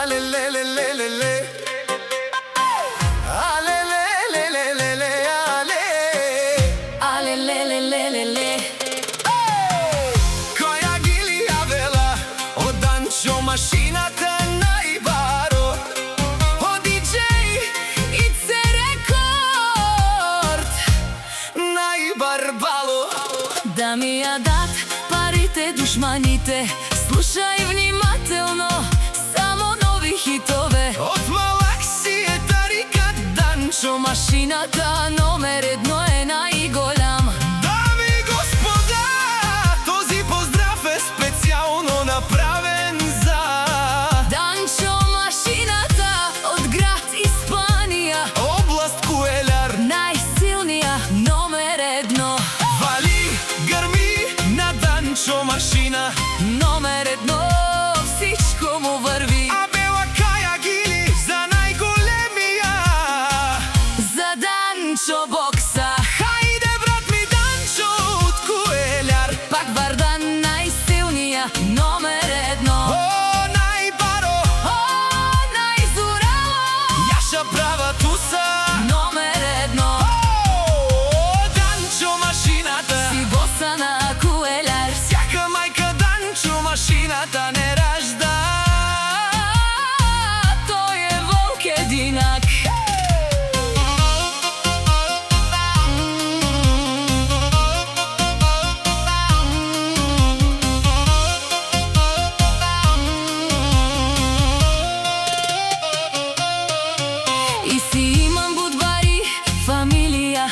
Ale le le le le le, ale le le le le le, ale le le le le le. Која ги ли јавела од Данчо машината најбаро, од диџеј и це рекорд најбарбало. Да ми ја дат парите душманите, слушај внимателно само нови хитове. Од Малаксија Тарика Данчо Машината номер едно е најголям. Дами и господа, този поздрав е специјално направен за Данчо машината од град Испанија, област Куелар, најсилнија номер едно. вали, грми на Данчо машина, Номер едно, всичко му върви. а бела каја гили за најголемија, За Данчо бокса, хајде брат ми Данчо од Куелар. пак Вардан најсилнија номер едно. О, најбаро, О, најзураво, јаша права туса. номер едно. О, Данчо машината, Си боса на Куелар, сјака мајка Данчо машината не ражда. тој е волк единак. И си имам будбари, фамилија,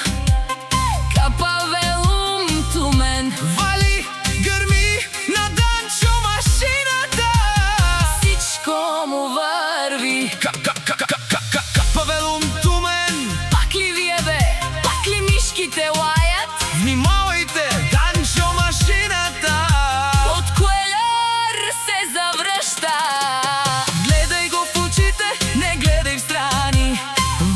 Капавелум Тумен. Вали, грми на Данчо машината, Всичко му върви. Павелум Тумен, Пак ли вие бе? Пак ли мишките лаят? внимавајте, Данчо машината. От Куелар се завръща. Гледай го в очите, не гледай в страни.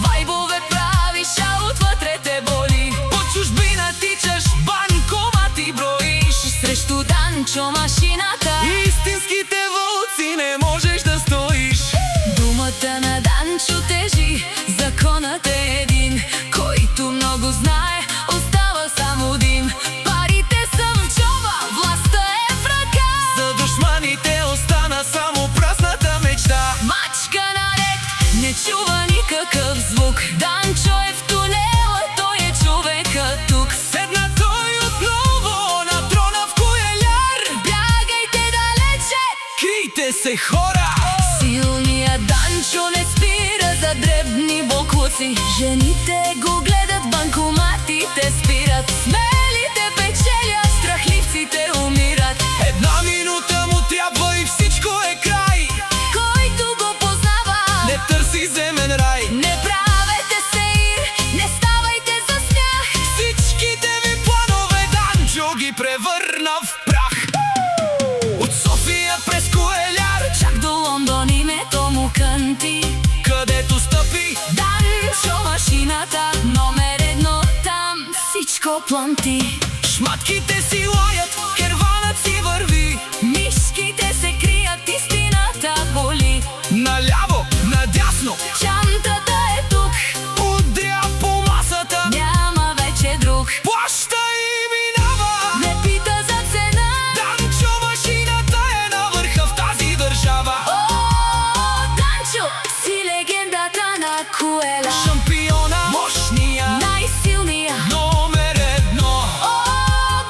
Вайбове правиш, а отвътре те боли. По чужбина тичаш, банкомати броиш. Срещу Данчо машината, Истинските волци не можеш да стоиш. думата на Данчо тежи, законът е един. Който много знае, остава само дим. Парите са в джоба, властта е в ръка. За душманите остана само празната мечта. Мачка наред, не чува никакъв звук. Данчо е в тунела, той е човека тук. Седна той отново на трона в Куелар. Бягайте далече, Крийте се, хора! силният Данчо не спира за дребни боклуци. Жените го гледат, банкоматите спират. Смелите печелят, страхливците умират. Една минута му трябва и всичко е край. Който го познава, Не търси земен рай. не правете сеир, не ставайте за смях. Всичките ви планове Данчо ги превърна в прах. От София през Куелар, Чак до Лондон името му кънти. където стъпи, Данчо машината номер едно, там всичко плънти. шматките си лаят, керванът си върви. Мишките се крият, истината боли. Наляво, надясно, Чантата е тук, удря по масата. няма вече друг. Плаща и минава. Не пита за цена. Данчо машината е на върха в тази държава. О, Данчо, си легендата на Куелар. Шампиона, мощния, Най-силния. номер едно. О,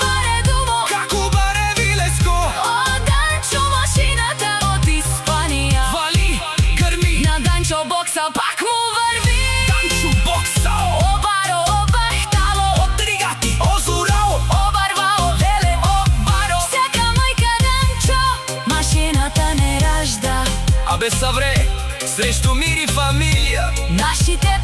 баре думо. Како баре Вилеско, О, Данчо машината от Испания. вали, гърми, На Данчо бокса пак му върви. Данчо бокса. Обаро, обахтало, Отригати, озорао, обарвало, леле, обаро. Всяка майка Данчо машината не ражда. абе съвре, срещу мир и фамилия. Нашите